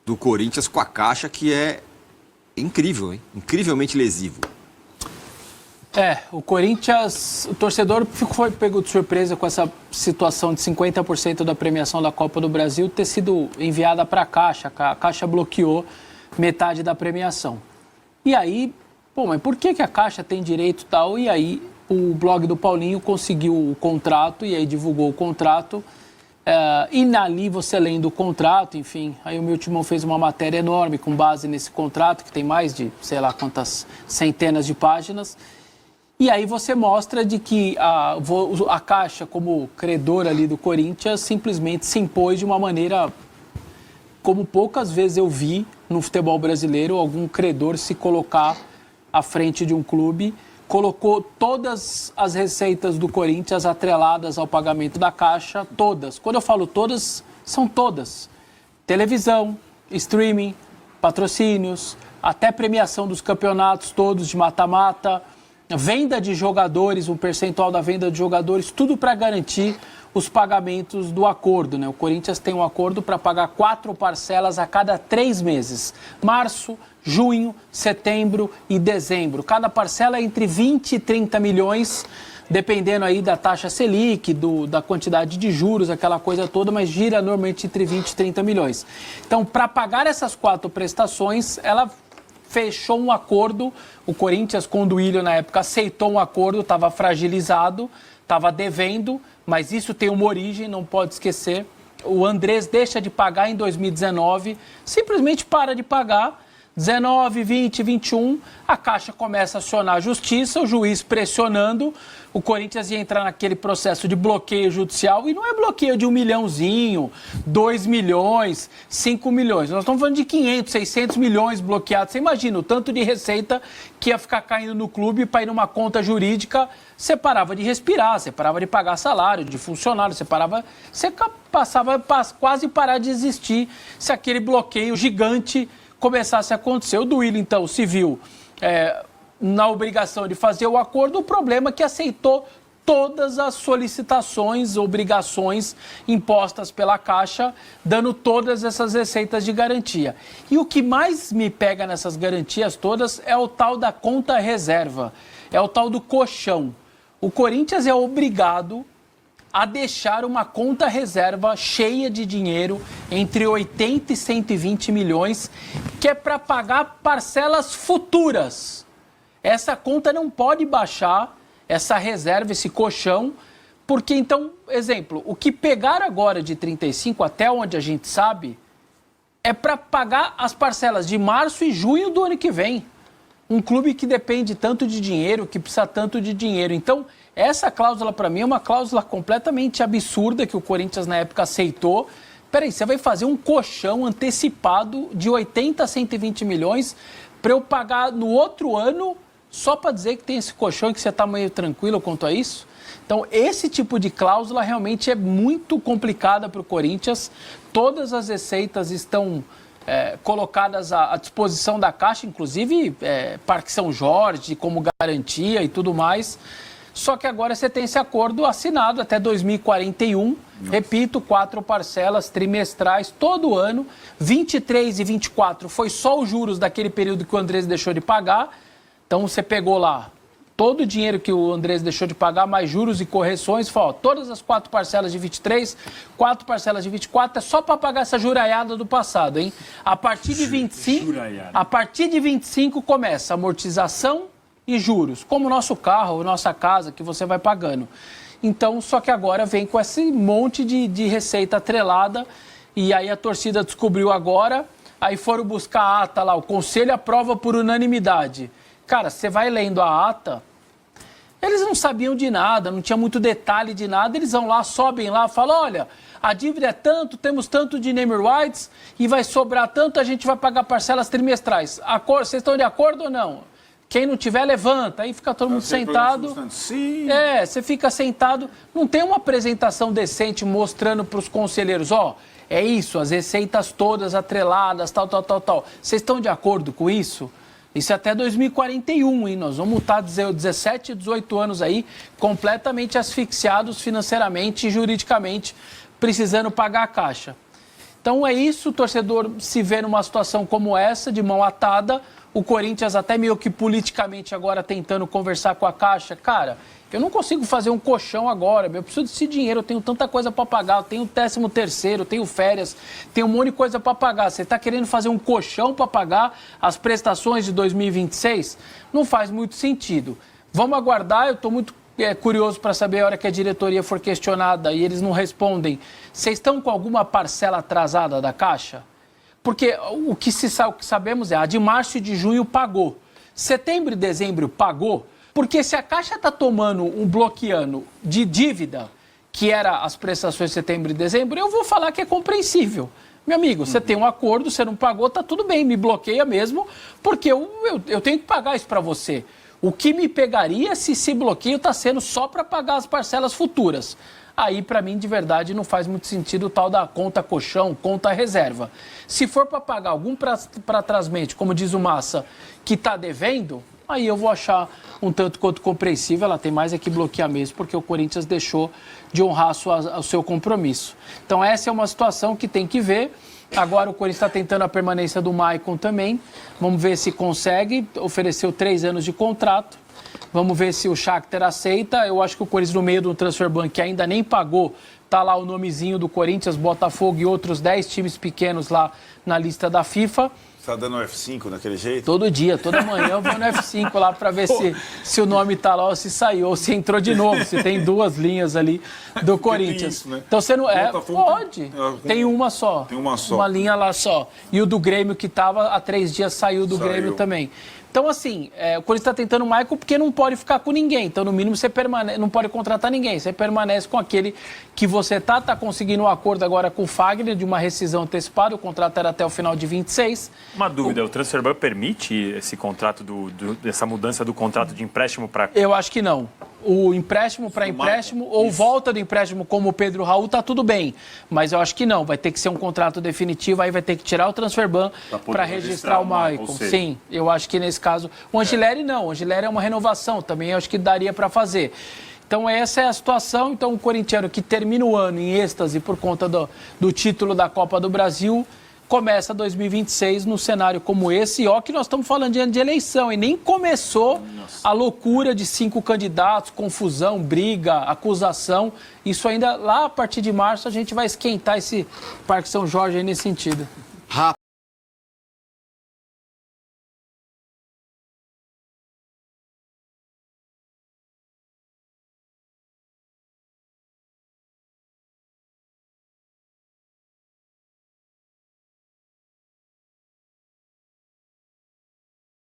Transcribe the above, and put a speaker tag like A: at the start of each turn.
A: do Corinthians com a Caixa, que é incrível, hein? Incrivelmente lesivo.
B: O Corinthians, o torcedor foi pego de surpresa com essa situação de 50% da premiação da Copa do Brasil ter sido enviada para a Caixa. A Caixa bloqueou metade da premiação. E aí, mas por que a Caixa tem direito e tal? E aí o blog do Paulinho conseguiu o contrato e aí divulgou o contrato. E ali você lendo o contrato, enfim, aí o meu timão fez uma matéria enorme com base nesse contrato, que tem mais de, sei lá quantas centenas de páginas. E aí você mostra de que a Caixa, como credora ali do Corinthians, simplesmente se impôs de uma maneira como poucas vezes eu vi no futebol brasileiro algum credor se colocar à frente de um clube, colocou todas as receitas do Corinthians atreladas ao pagamento da Caixa, todas. Quando eu falo todas, são todas. Televisão, streaming, patrocínios, até premiação dos campeonatos todos de mata-mata, venda de jogadores, um percentual da venda de jogadores, tudo para garantir os pagamentos do acordo, né? O Corinthians tem um acordo para pagar 4 parcelas a cada 3 meses. Março, junho, setembro e dezembro. Cada parcela é entre 20 e 30 milhões, dependendo aí da taxa Selic, da quantidade de juros, aquela coisa toda, mas gira normalmente entre 20 e 30 milhões. Então, para pagar essas 4 prestações, ela fechou um acordo. O Corinthians, com o Duílio na época, aceitou um acordo, estava fragilizado, estava devendo, mas isso tem uma origem, não pode esquecer. O Andrés deixa de pagar em 2019, simplesmente para de pagar. 19, 20, 21, a Caixa começa a acionar a justiça, o juiz pressionando, o Corinthians ia entrar naquele processo de bloqueio judicial, e não é bloqueio de 1 milhãozinho, 2 milhões, 5 milhões. Nós estamos falando de 500, 600 milhões bloqueados. Você imagina o tanto de receita que ia ficar caindo no clube para ir numa conta jurídica. Você parava de respirar, você parava de pagar salário de funcionário, você passava a quase parar de existir se aquele bloqueio gigante começasse a acontecer. O Duílio, então, se viu na obrigação de fazer o acordo. O problema é que aceitou todas as solicitações, obrigações impostas pela Caixa, dando todas essas receitas de garantia. E o que mais me pega nessas garantias todas é o tal da conta reserva, é o tal do colchão. O Corinthians é obrigado a deixar uma conta reserva cheia de dinheiro entre 80 e 120 milhões, que é para pagar parcelas futuras. Essa conta não pode baixar, essa reserva, esse colchão, porque então, exemplo, o que pegaram agora de 35, até onde a gente sabe, é para pagar as parcelas de março e junho do ano que vem. Um clube que depende tanto de dinheiro, que precisa tanto de dinheiro. Então, essa cláusula, para mim, é uma cláusula completamente absurda que o Corinthians, na época, aceitou. Peraí, você vai fazer um colchão antecipado de 80 a 120 milhões para eu pagar no outro ano só para dizer que tem esse colchão e que você está meio tranquilo quanto a isso? Então, esse tipo de cláusula realmente é muito complicada para o Corinthians. Todas as receitas estão colocadas à disposição da Caixa, inclusive Parque São Jorge, como garantia e tudo mais. Só que agora você tem esse acordo assinado até 2041, repito, 4 parcelas trimestrais todo ano, 23 e 24 foi só os juros daquele período que o Andrés deixou de pagar. Então você pegou lá todo o dinheiro que o Andrés deixou de pagar, mais juros e correções, falou, todas as 4 parcelas de 23, 4 parcelas de 24, é só para pagar essa juraiada do passado, hein? A partir de 25 começa amortização e juros, como o nosso carro, nossa casa, que você vai pagando. Então, só que agora vem com esse monte de receita atrelada, e aí a torcida descobriu agora, aí foram buscar a ata lá, o conselho aprova por unanimidade. Cara, você vai lendo a ata, eles não sabiam de nada, não tinha muito detalhe de nada, eles vão lá, sobem lá, falam, olha, a dívida é tanto, temos tanto de name rights, e vai sobrar tanto, a gente vai pagar parcelas trimestrais. Vocês estão de acordo ou não? Quem não tiver, levanta. Aí fica todo mundo sentado.
C: Sim.
B: Você fica sentado. Não tem uma apresentação decente mostrando para os conselheiros, é isso, as receitas todas atreladas, tal. Vocês estão de acordo com isso? Isso é até 2041, hein? Nós vamos estar 17, 18 anos aí, completamente asfixiados financeiramente e juridicamente, precisando pagar a Caixa. Então é isso, o torcedor se vê numa situação como essa, de mão atada, o Corinthians até meio que politicamente agora tentando conversar com a Caixa. Cara, eu não consigo fazer um colchão agora, eu preciso desse dinheiro, eu tenho tanta coisa para pagar, eu tenho 13º, eu tenho férias, tenho um monte de coisa para pagar. Você está querendo fazer um colchão para pagar as prestações de 2026? Não faz muito sentido. Vamos aguardar, eu estou muito curioso para saber a hora que a diretoria for questionada e eles não respondem. Vocês estão com alguma parcela atrasada da Caixa? Porque o que sabemos é a de março e de junho pagou. Setembro e dezembro pagou. Porque se a Caixa está tomando um bloqueando de dívida, que era as prestações de setembro e dezembro, eu vou falar que é compreensível. Meu amigo, você tem um acordo, você não pagou, tá tudo bem, me bloqueia mesmo, porque eu tenho que pagar isso para você. O que me pegaria se esse bloqueio está sendo só para pagar as parcelas futuras? Aí, para mim, de verdade, não faz muito sentido o tal da conta colchão, conta reserva. Se for para pagar algum pratrasmente, como diz o Massa, que está devendo, aí eu vou achar um tanto quanto compreensível. Ela tem mais é que bloquear mesmo, porque o Corinthians deixou de honrar o seu compromisso. Então, essa é uma situação que tem que ver. Agora o Corinthians está tentando a permanência do Maicon também. Vamos ver se consegue. Ofereceu 3 anos de contrato. Vamos ver se o Shakhtar aceita. Eu acho que o Corinthians, no meio do Transfer Ban, que ainda nem pagou, tá lá o nomezinho do Corinthians, Botafogo e outros 10 times pequenos lá na lista da FIFA.
C: Você tá dando F5 daquele jeito?
B: Todo dia, toda manhã eu vou no F5 lá para ver se o nome tá lá ou se saiu, ou se entrou de novo, se tem 2 linhas ali do Corinthians.
C: Isso, né?
B: Então você não. Pode.
C: Tem
B: Tem uma só.
C: Tem uma só.
B: Uma linha lá só. E o do Grêmio que tava há 3 dias saiu do Grêmio também. Então, assim, o Corinthians está tentando o Maicon porque não pode ficar com ninguém. Então, no mínimo, você não pode contratar ninguém. Você permanece com aquele que você tá conseguindo um acordo agora com o Fagner de uma rescisão antecipada. O contrato era até o final de 26.
D: Uma dúvida, o Transfer Ban permite esse contrato, essa mudança do contrato de empréstimo para...
B: Eu acho que não. O empréstimo para empréstimo ou volta do empréstimo como o Pedro Raul, tá tudo bem. Mas eu acho que não. Vai ter que ser um contrato definitivo, aí vai ter que tirar o Transfer Ban para registrar o Maicon. Sim, eu acho que nesse caso... O Angileri não. O Angileri é uma renovação também, eu acho que daria para fazer. Então essa é a situação. Então o corintiano que termina o ano em êxtase por conta do título da Copa do Brasil... começa 2026 num cenário como esse. E ó que nós estamos falando de ano de eleição e nem começou a loucura de 5 candidatos, confusão, briga, acusação. Isso ainda lá a partir de março a gente vai esquentar esse Parque São Jorge aí nesse sentido.